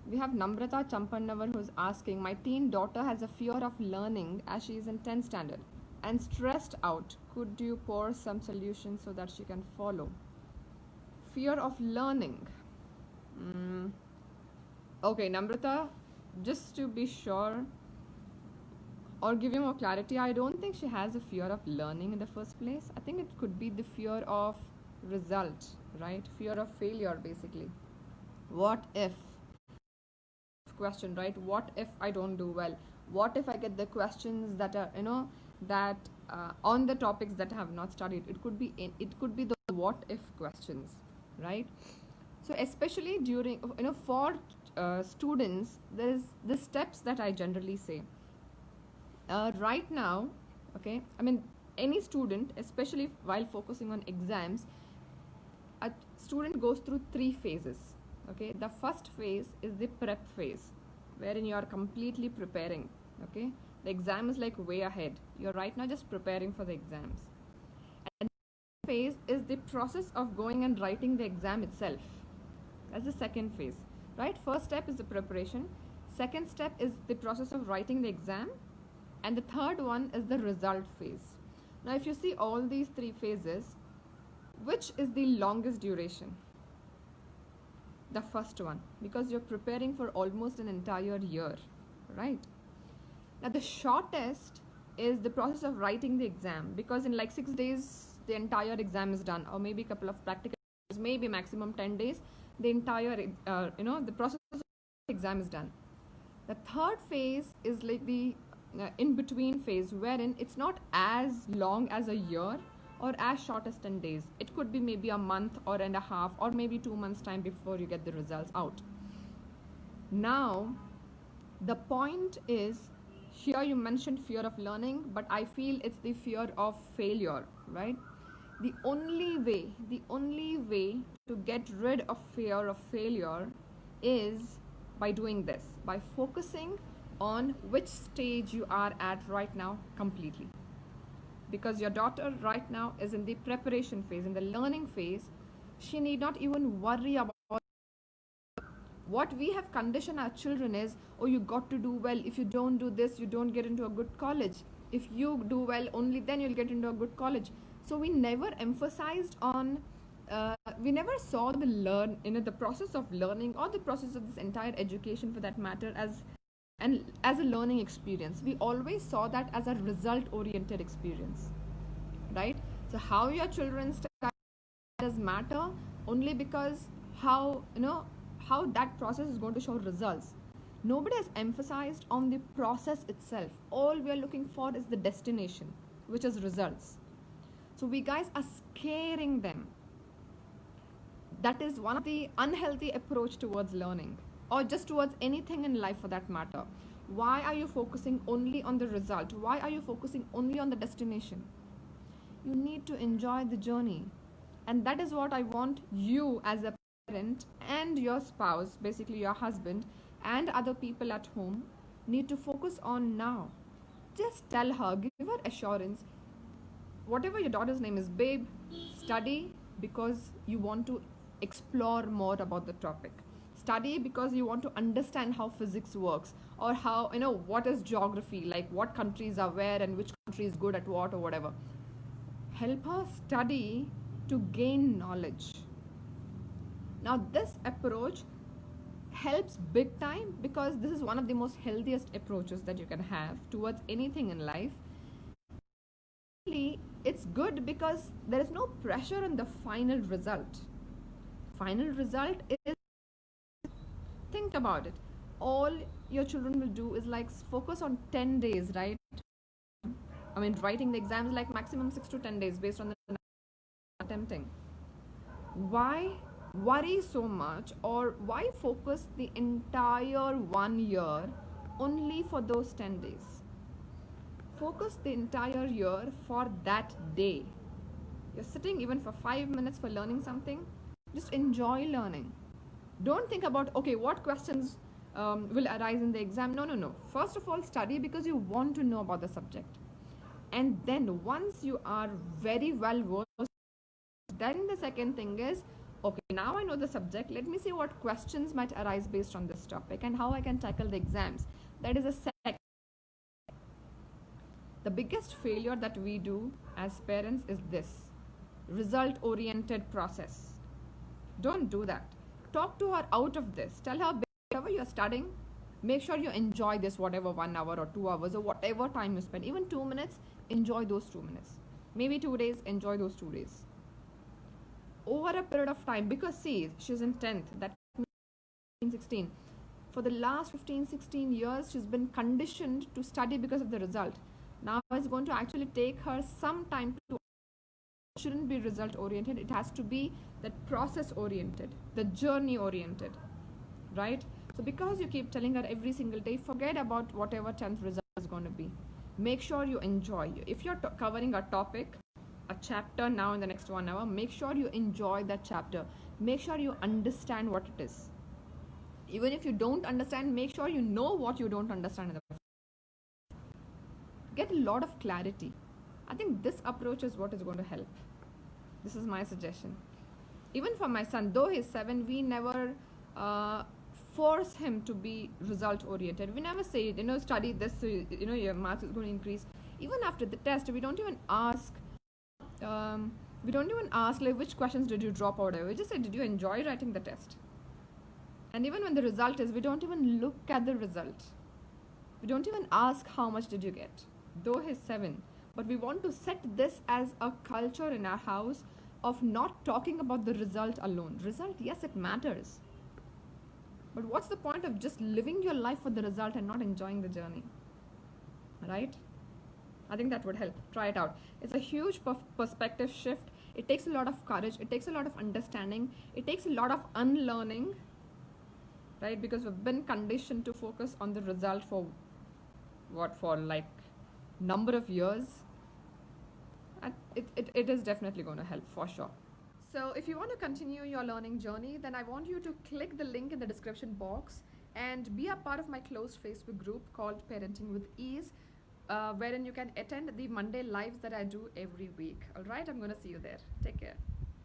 We have Namrata Champannavar who's asking, my teen daughter has a fear of learning as she is in 10th standard and stressed out. Could you pour some solutions so that she can follow? Fear of learning. Okay, Namrata, just to be sure or give you more clarity, I don't think she has a fear of learning in the first place. I think it could be the fear of result, right? Fear of failure, basically. What if? Question, right? What if I don't do well? What if I get the questions that are, that on the topics that I have not studied? It could be the what if questions, right? So especially during, for students, there's the steps that I generally say. Right now, okay, I mean, any student, especially while focusing on exams, a student goes through 3 phases. Okay, the first phase is the prep phase, wherein you are completely preparing. Okay, the exam is like way ahead. You're right now just preparing for the exams. And the phase is the process of going and writing the exam itself. That's the second phase, right? First step is the preparation. Second step is the process of writing the exam. And the third one is the result phase. Now, if you see all these 3 phases, which is the longest duration? The first one, because you're preparing for almost an entire year, right? Now, the shortest is the process of writing the exam, because in like 6 days, the entire exam is done, or maybe a couple of practical, maybe maximum 10 days, the entire, the process of the exam is done. The third phase is like the in between phase, wherein it's not as long as a year or as short as 10 days. It could be maybe a month or and a half or maybe 2 months time before you get the results out. Now, the point is, here you mentioned fear of learning, but I feel it's the fear of failure, right? The only way to get rid of fear of failure is by doing this, by focusing on which stage you are at right now completely. Because your daughter right now is in the preparation phase, in the learning phase. She need not even worry about what we have conditioned our children is, oh, you got to do well. If you don't do this, you don't get into a good college. If you do well, only then you'll get into a good college. So we never emphasized on we never saw the process of learning or the process of this entire education for that matter as a learning experience. We always saw that as a result oriented experience, right? So how your children study does matter only because how that process is going to show results. Nobody has emphasized on the process itself. All we are looking for is the destination, which is results. So we guys are scaring them. That is one of the unhealthy approach towards learning, or just towards anything in life for that matter. Why are you focusing only on the result? Why are you focusing only on the destination? You need to enjoy the journey. And that is what I want you as a parent and your spouse, basically your husband and other people at home, need to focus on now. Just tell her, give her assurance. Whatever your daughter's name is, babe, study because you want to explore more about the topic. Study because you want to understand how physics works, or how, what is geography, like what countries are where and which country is good at what or whatever. Help her study to gain knowledge. Now, this approach helps big time because this is one of the most healthiest approaches that you can have towards anything in life. It's good because there is no pressure on the final result. Final result is, think about it, all your children will do is like focus on 10 days, right? I mean, writing the exams like maximum 6 to 10 days based on the attempting. Why worry so much, or why focus the entire 1 year only for those 10 days? Focus the entire year for that day. You're sitting even for 5 minutes for learning something, just enjoy learning. Don't think about, okay, what questions will arise in the exam. No. First of all, study because you want to know about the subject. And then once you are very well versed, then the second thing is Okay, now I know the subject. Let me see what questions might arise based on this topic and how I can tackle the exams. That is a second. The biggest failure that we do as parents is this result oriented process. Don't do that. Talk to her out of this. Tell her, whatever you're studying, make sure you enjoy this, whatever 1 hour or 2 hours or whatever time you spend. Even 2 minutes, enjoy those 2 minutes. Maybe 2 days, enjoy those 2 days. Over a period of time, because see, she's in 10th, that means 16. For the last 15-16 years, she's been conditioned to study because of the result. Now it's going to actually take her some time to. It shouldn't be result oriented, it has to be that process oriented, the journey oriented, right? So because you keep telling her every single day, forget about whatever 10th result is going to be. Make sure you enjoy. If you're covering a topic, a chapter now in the next 1 hour, make sure you enjoy that chapter. Make sure you understand what it is. Even if you don't understand, make sure you know what you don't understand in the. Get a lot of clarity. I think this approach is what is going to help. This is my suggestion. Even for my son, though he's 7, we never force him to be result oriented. We never say, study this, so, your marks is going to increase. Even after the test, we don't even ask. Like which questions did you drop out of. We just say, did you enjoy writing the test? And even when the result is, we don't even look at the result. We don't even ask how much did you get, though he's 7. But we want to set this as a culture in our house of not talking about the result alone. Result, yes, it matters. But what's the point of just living your life for the result and not enjoying the journey? Right? I think that would help. Try it out. It's a huge perspective shift. It takes a lot of courage. It takes a lot of understanding. It takes a lot of unlearning, right? Because we've been conditioned to focus on the result for like number of years. And it is definitely going to help for sure. So if you want to continue your learning journey, then I want you to click the link in the description box and be a part of my closed Facebook group called Parenting with Ease, wherein you can attend the Monday lives that I do every week. All right, I'm going to see you there. Take care.